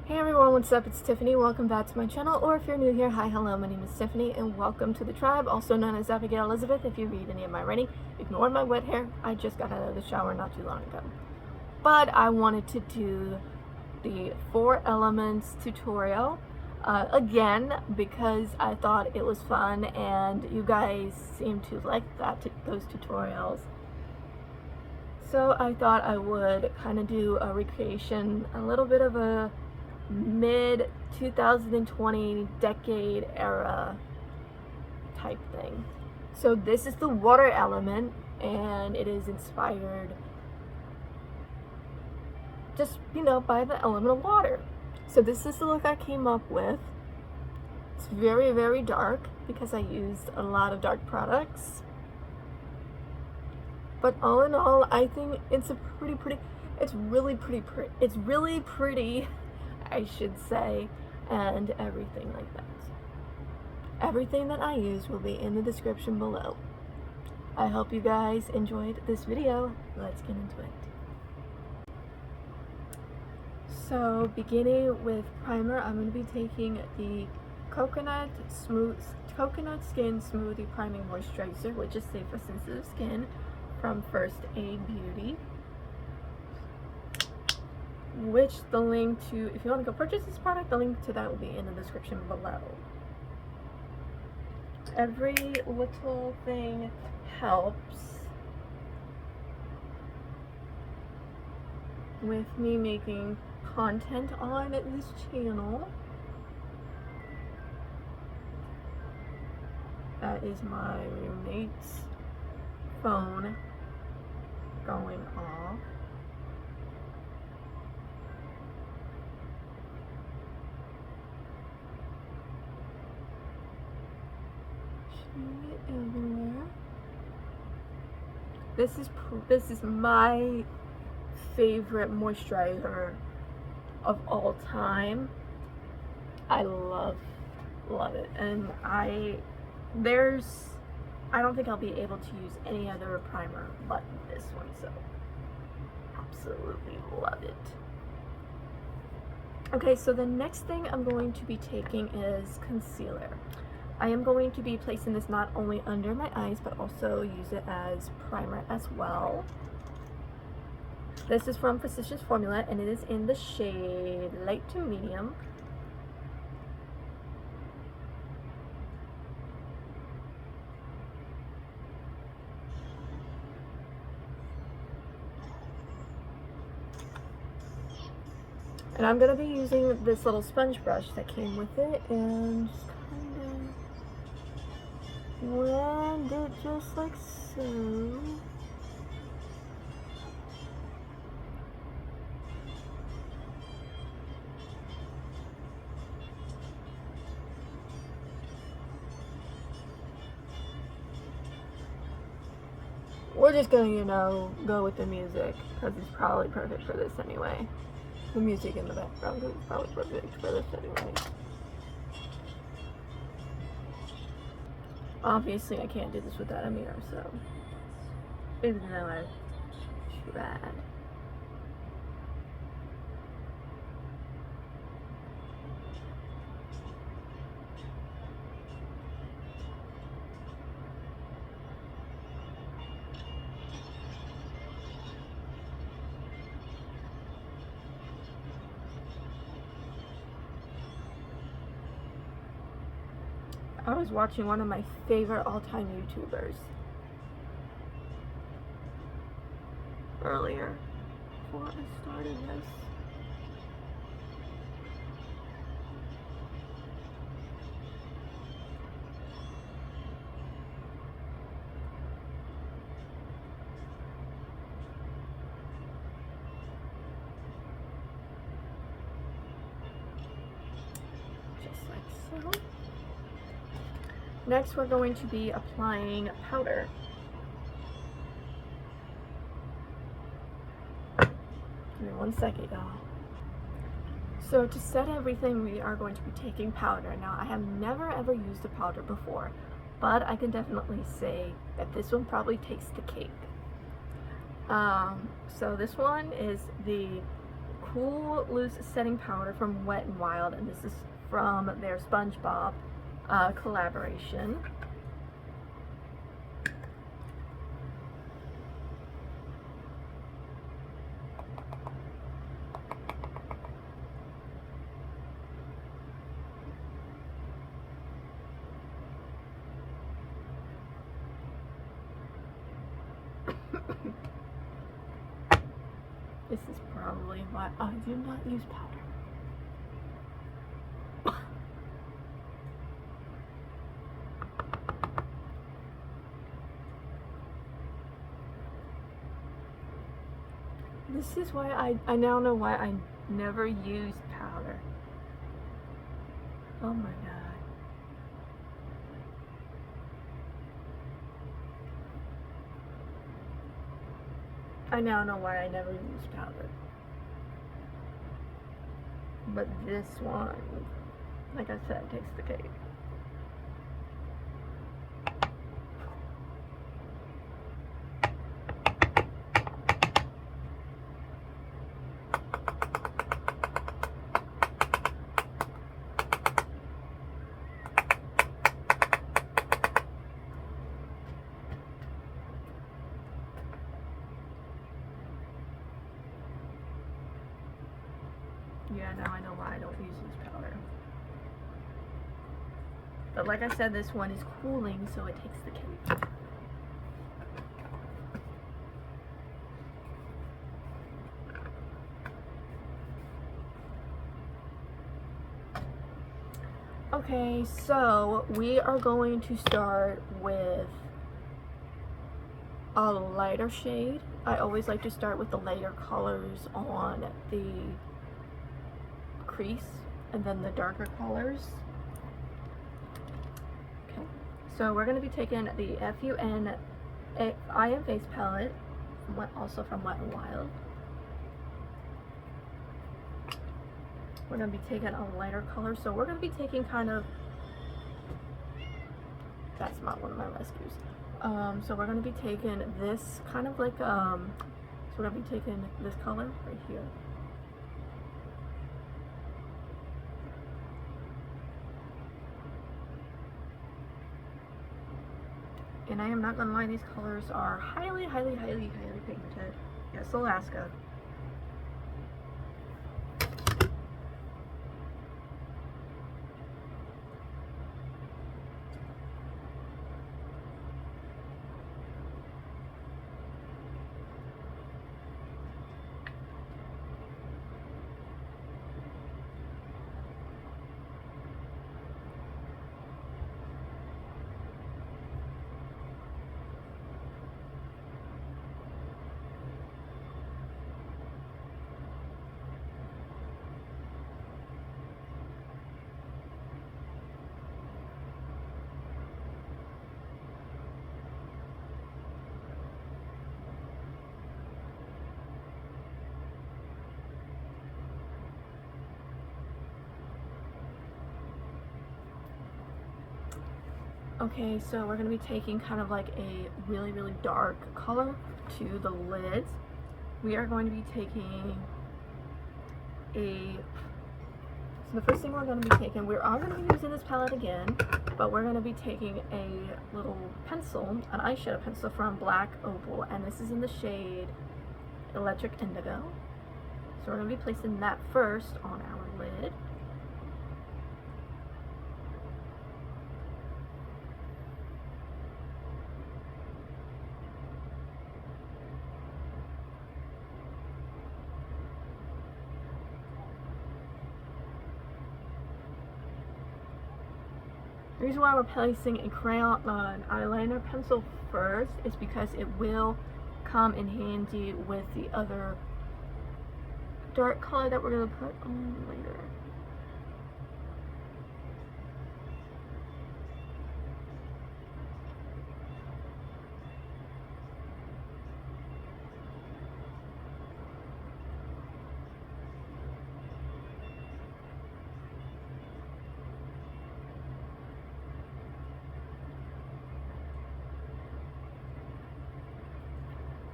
Hey everyone, what's up? It's Tiffany. Welcome back to my channel, or if you're new here, hi, hello, my name is Tiffany, and welcome to the tribe, also known as Abigail Elizabeth. If you read any of my writing, ignore my wet hair. I just got out of the shower not too long ago. But I wanted to do the 4 elements tutorial again because I thought it was fun and you guys seem to like those tutorials. So I thought I would kind of do a recreation, a little bit of a mid 2020 decade era type thing. So this is the water element, and it is inspired just, by the element of water. So this is the look I came up with. It's very, very dark because I used a lot of dark products. But all in all, I think it's a it's really pretty, I should say, and everything like that. Everything that I use will be in the description below. I hope you guys enjoyed this video. Let's get into it. So beginning with primer, I'm going to be taking the Coconut Skin Smoothie Priming Moisturizer, which is safe for sensitive skin, from First Aid Beauty, which the link to, if you want to go purchase this product, the link to that will be in the description below. Every little thing helps with me making content on this channel. That is my roommate's phone going off. Everywhere. This is my favorite moisturizer of all time. I love it, and I don't think I'll be able to use any other primer but this one, so absolutely love it. Okay, so the next thing I'm going to be taking is concealer. I am going to be placing this not only under my eyes, but also use it as primer as well. This is from Physicians Formula, and it is in the shade light to medium. And I'm going to be using this little sponge brush that came with it, and just kind of blend it just like so. We're just gonna, go with the music, because it's probably perfect for this anyway. The music in the background is probably perfect for this anyway. Obviously, I can't do this without a mirror, so even though I tried. I was watching one of my favorite all-time YouTubers earlier before I started this. Just like so. Next, we're going to be applying powder. Give me 1 second, y'all. So to set everything, we are going to be taking powder. Now, I have never ever used a powder before, but I can definitely say that this one probably takes the cake. So this one is the Cool Loose Setting Powder from Wet n Wild, and this is from their SpongeBob collaboration. This is probably why I do not use powder. This is why I now know why I never used powder. Oh my god. I now know why I never used powder. But this one, like I said, takes the cake. Yeah, now I know why I don't use this powder. But like I said, this one is cooling, so it takes the cake. Okay, so we are going to start with a lighter shade. I always like to start with the lighter colors on the crease and then the darker colors. Okay, so we're going to be taking the FUN Eye and Face palette, also from Wet n Wild. We're going to be taking a lighter color, so we're going to be taking kind of, that's not one of my rescues. So we're going to be taking this kind of like, so we're going to be taking this color right here. And I am not gonna lie, these colors are highly pigmented. Yes, Alaska. Okay, so we're going to be taking kind of like a really dark color to the lids. We are going to be taking so the first thing we're going to be taking, we are going to be using this palette again, but we're going to be taking a little pencil, an eyeshadow pencil from Black Opal, and this is in the shade Electric Indigo. So we're going to be placing that first on our lid. The reason why we're placing a crayon eyeliner pencil first is because it will come in handy with the other dark color that we're going to put on later.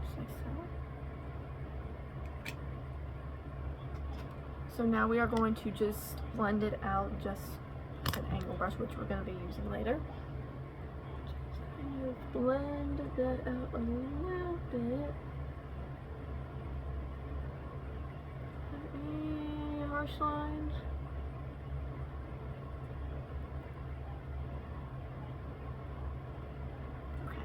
Just like so. So now we are going to just blend it out, just an angle brush, which we're going to be using later. Just kind of blend that out a little bit. Any harsh lines? Okay.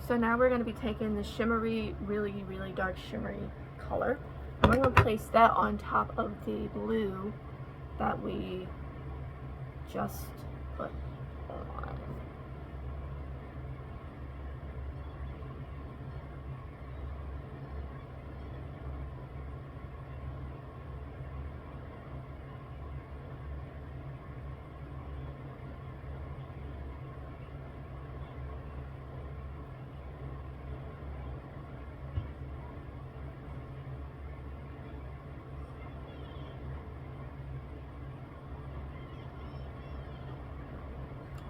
So now we're going to be taking the shimmery, really, really dark shimmery color. And we're going to place that on top of the blue that we just put on.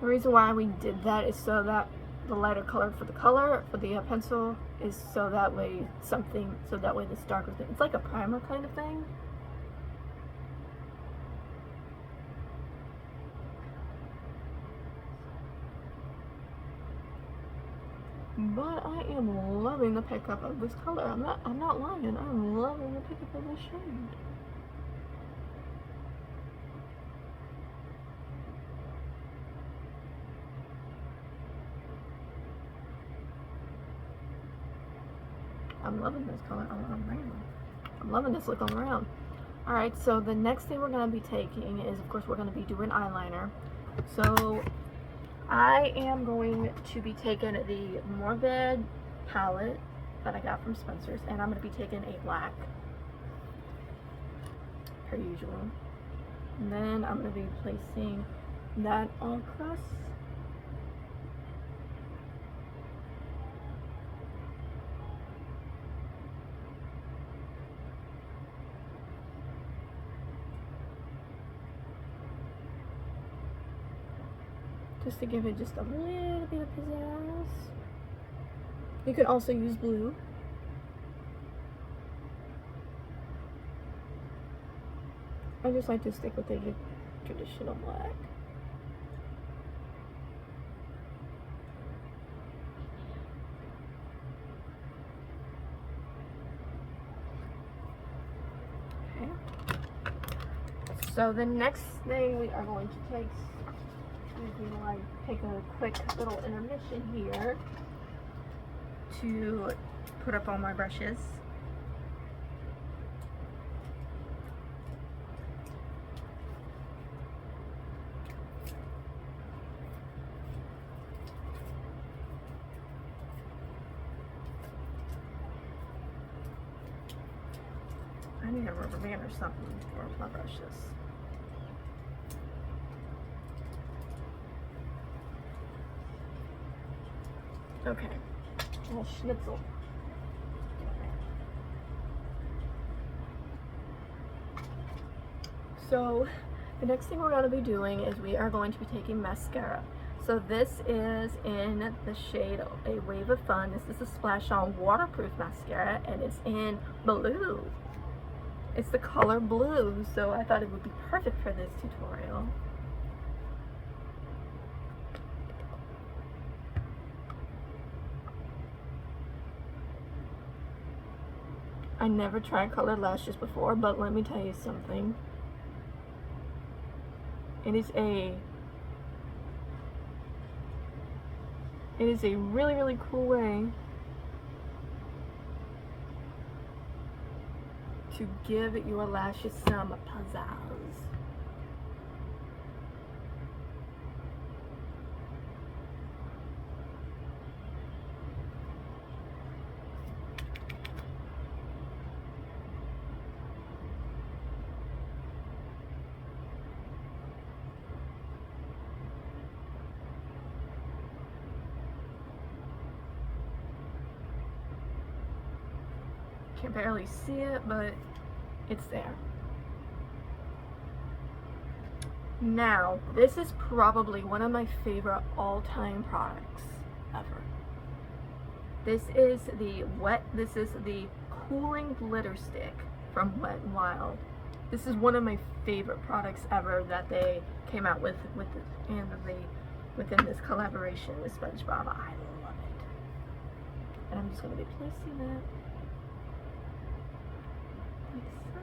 The reason why we did that is so that the lighter color for the pencil is so that way this darker thing, it's like a primer kind of thing. But I am loving the pickup of this color. I'm not lying. I'm loving the pickup of this shade. I'm loving this color all around. I'm loving this look all around. Alright, so the next thing we're going to be taking is, of course, we're going to be doing eyeliner. So I am going to be taking the Morbid palette that I got from Spencer's, and I'm going to be taking a black, per usual. And then I'm going to be placing that all across. Just to give it just a little bit of pizzazz. You could also use blue. I just like to stick with the traditional black. Okay. So the next thing we are going to take, take a quick little intermission here to put up all my brushes. I need a rubber band or something for my brushes. Okay, little schnitzel. So the next thing we're going to be doing is we are going to be taking mascara. So this is in the shade A Wave of Fun. This is a Splash On waterproof mascara, and it's in blue. It's the color blue, so I thought it would be perfect for this tutorial. I never tried colored lashes before, but let me tell you something. It is a really, really cool way to give your lashes some pizzazz. Can barely see it, but it's there. Now, this is probably one of my favorite all-time products ever. This is the cooling glitter stick from Wet n Wild. This is one of my favorite products ever that they came out with within this collaboration with SpongeBob. I love it. And I'm just going to be placing it like so.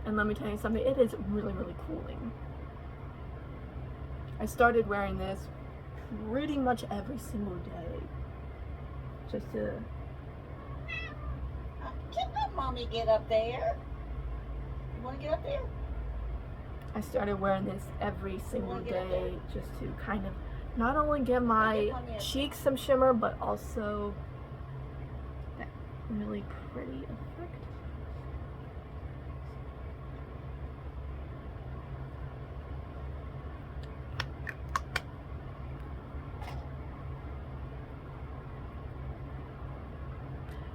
And let me tell you something, it is really, really cooling. I started wearing this pretty much every single day. Just to... Can't let mommy get up there. You want to get up there? I started wearing this every single day just to kind of not only get my cheeks some shimmer, but also that really pretty effect.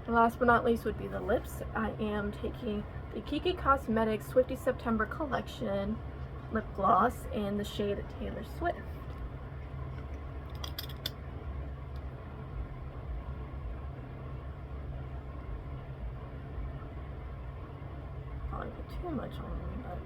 And last but not least would be the lips. I am taking the Kiki Cosmetics Swifty September Collection lip gloss in the shade Taylor Swift. Probably put too much on me, but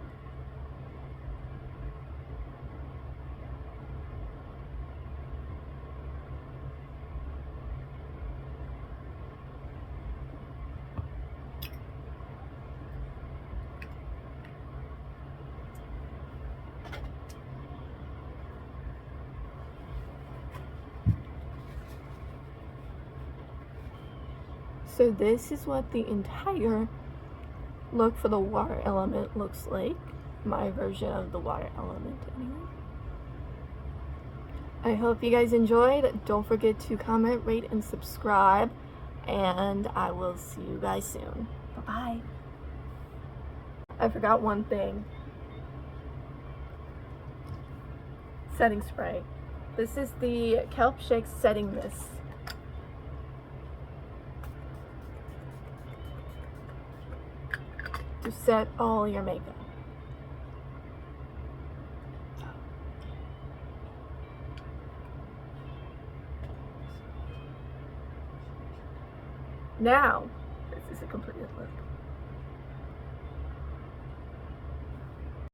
so this is what the entire look for the water element looks like. My version of the water element anyway. I hope you guys enjoyed. Don't forget to comment, rate, and subscribe. And I will see you guys soon. Bye-bye. I forgot one thing. Setting spray. This is the Kelp Shake Setting Mist. To set all your makeup. Now, this is a completed look.